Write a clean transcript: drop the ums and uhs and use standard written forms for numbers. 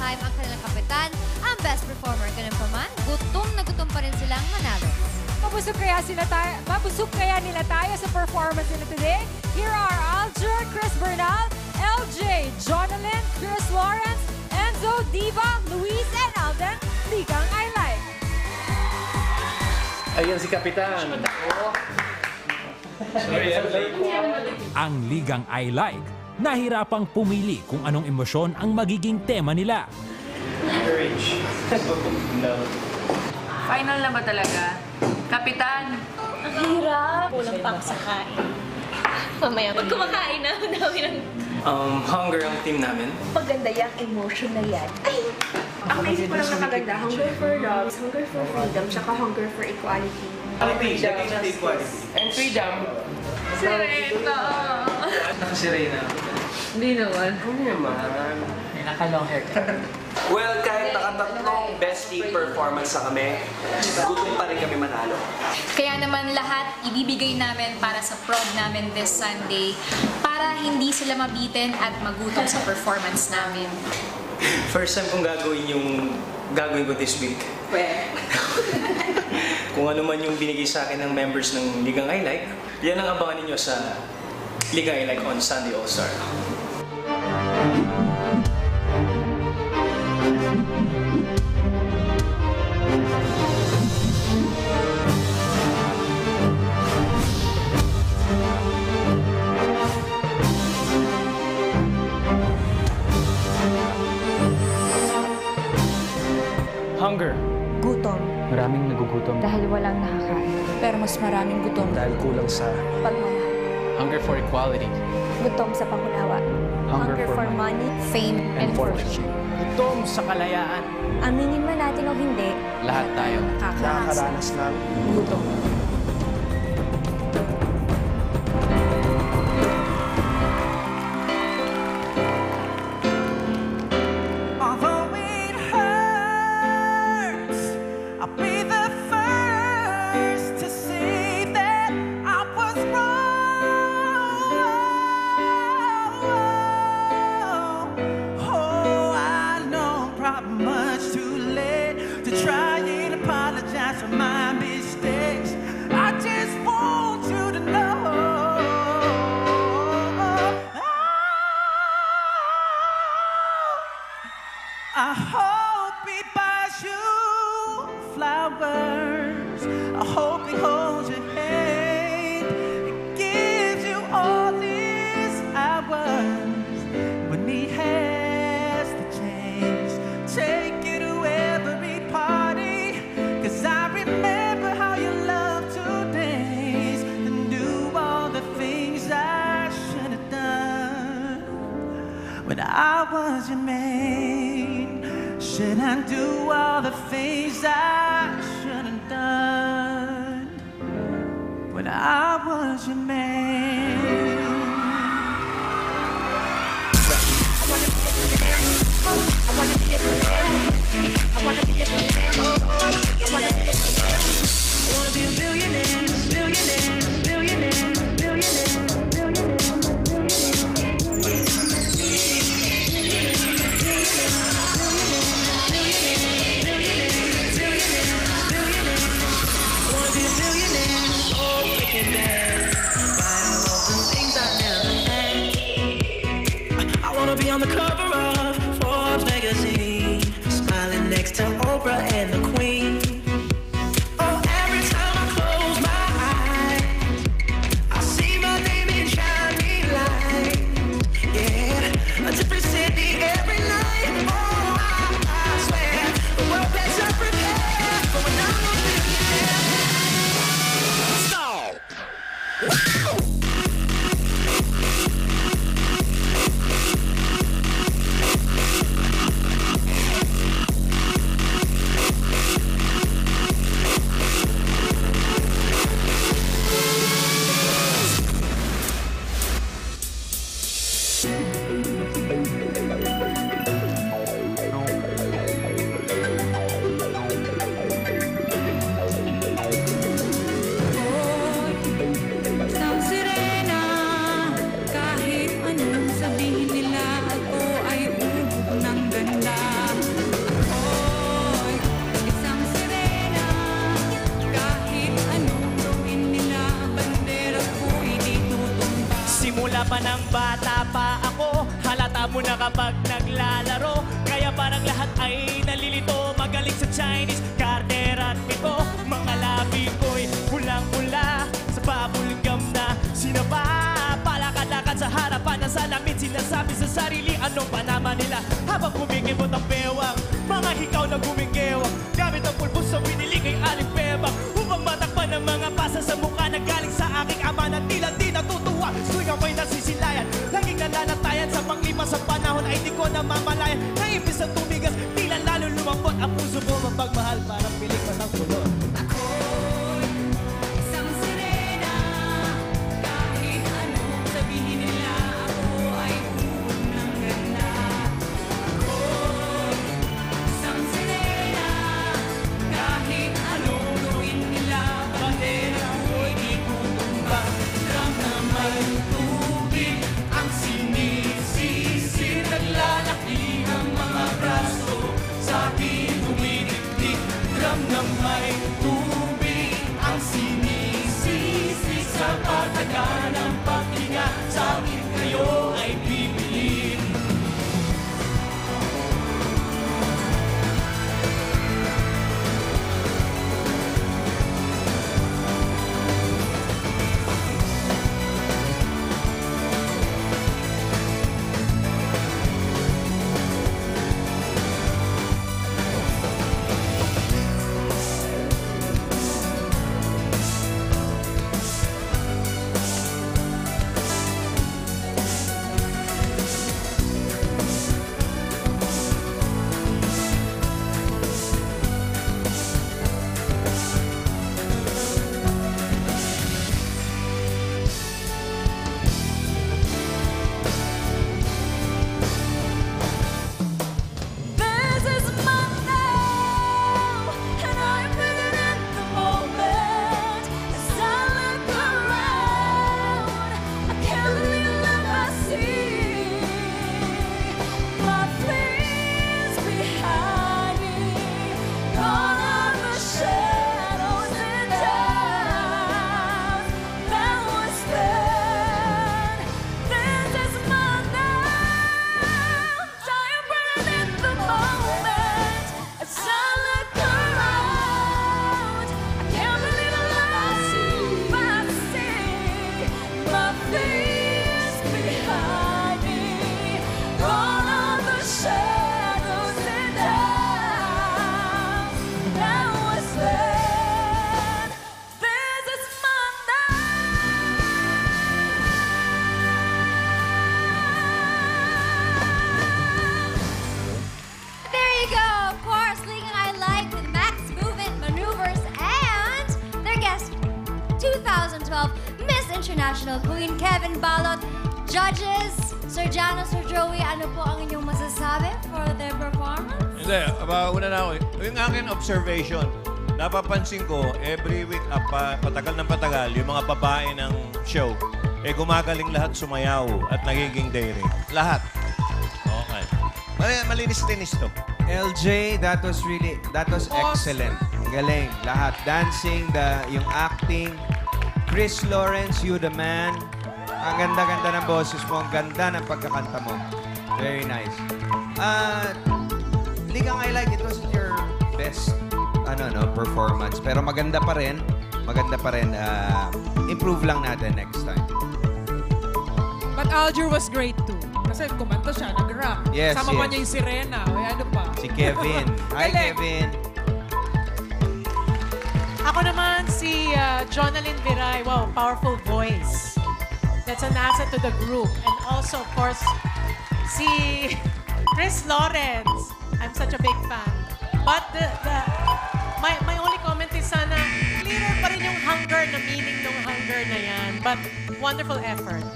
time ang kanilang kapitan, ang best performer. Ganun pa man, gutom na gutom pa rin silang manalo. Mabusog kaya nila tayo sa performance nila today? Here are Aljur, Chris Bernal, LJ, Jonalyn, Chris Lawrence, Enzo, Diva, Luis, and Alden. Ligang I Like. Ayan si Kapitan. Ang Ligang I Like, nahirapang pumili kung anong emosyon ang magiging tema nila. Courage. Final na ba talaga? Kapitan! Ang hirap. Kulang pa ako sa kain. Mamaya, pag kumakain na, ang dami ng... Hunger ang team namin. Maganda yung emotion na yan. Ay! Ang naisip ko lang na maganda, hunger for love, hunger for freedom, tsaka hunger for equality. Equality. And freedom. Si Rena! Si Reyna. Hindi naman. Ano naman? Naka-long hair ka. Well, kahit nakatatlong best team performance sa kami, gutom pa rin kami manalo. Kaya naman lahat ibibigay namin para sa prom namin this Sunday para hindi sila mabitin at magutom sa performance namin. First time kong gagawin ko this week. Kung ano man yung binigay sa akin ng members ng Ligang I Like, yan ang abangan ninyo sa Ligang I Like on Sunday All-Star. Hunger. Gutom. Maraming nagugutom. Dahil walang nakakain. Pero mas maraming gutom. Dahil kulang sa Pagmamahal. hunger for equality. Gutom sa pangunawa. Hunger for money. Fame and fortune. Gutom sa kalayaan. Aminin man natin o hindi, Lahat tayo. Nakakaranas ng gutom. I hope he buys you flowers. I hope he holds your hand and gives you all these hours. When he has the chance, take you to every party. 'Cause I remember how you loved to dance and do all the things I should have done when I was your man. Should I do all the things I shouldn't done when I was your man? Be on the cover of Forbes magazine, smiling next to Oprah and the Queen. Oh, every time I close my eyes, I see my name in shining lights. Yeah, a different city every night. Oh, I swear the world better prepare for when I'm a millionaire. Stop. Wow. Simula pa ng bata pa ako, halata mo na kapag naglalaro. Kaya parang lahat ay nalilito, magaling sa Chinese, Carter at Miko. Mga labi ko'y pulang-pula sa bubble gum na sinapa. Palakad-lakad sa harapan ng salamin, sinasabi sa sarili anong panama nila. Habang kumikibot ang bewang, mga hikaw na gumigewang. Gamit ang pulbos sa binili kay Aling Bebang, upang matakpan ng mga pasa sa mukha na galing sa aking ama na tila di natutuwa. Tuwing ako'y nasisilayan, laging nananatayan sa panglima sa panahon ay di ko namamalayan. Na imbis na tumigas, tila lalo lumambot ang puso ko mapagmahal parang piling pa ng kulot. International Queen Kevin Balot. Judges, Sir Jano, Sir Joey, ano po ang inyong masasabi for their performance? Hindi, una na ako. Yung aking observation, napapansin ko, every week, patagal ng patagal, yung mga babae ng show, gumagaling lahat sumayaw at nagiging daring. Lahat. Okay. Malinis-linis to. LJ, that was excellent. Galing. Lahat. Dancing, yung acting. Chris Lawrence, you the man. Ang ganda-ganda ng boses mo. Ang ganda ng pagkakanta mo. Very nice. Ligang I Like, it wasn't your best performance. Pero maganda pa rin. Maganda pa rin. Improve lang natin next time. But Alger was great too. Kasi kumanta siya, nag-rap. Yes, Sama pa niya yung Sirena. O ano pa? Si Kevin. Hi, Kevin. Ako naman si Jonalyn Viray. Wow, powerful voice. That's an asset to the group. And also, of course, si Chris Lawrence. I'm such a big fan. But my only comment is sana clearer pa rin yung hunger, na meaning ng hunger na yan. But wonderful effort.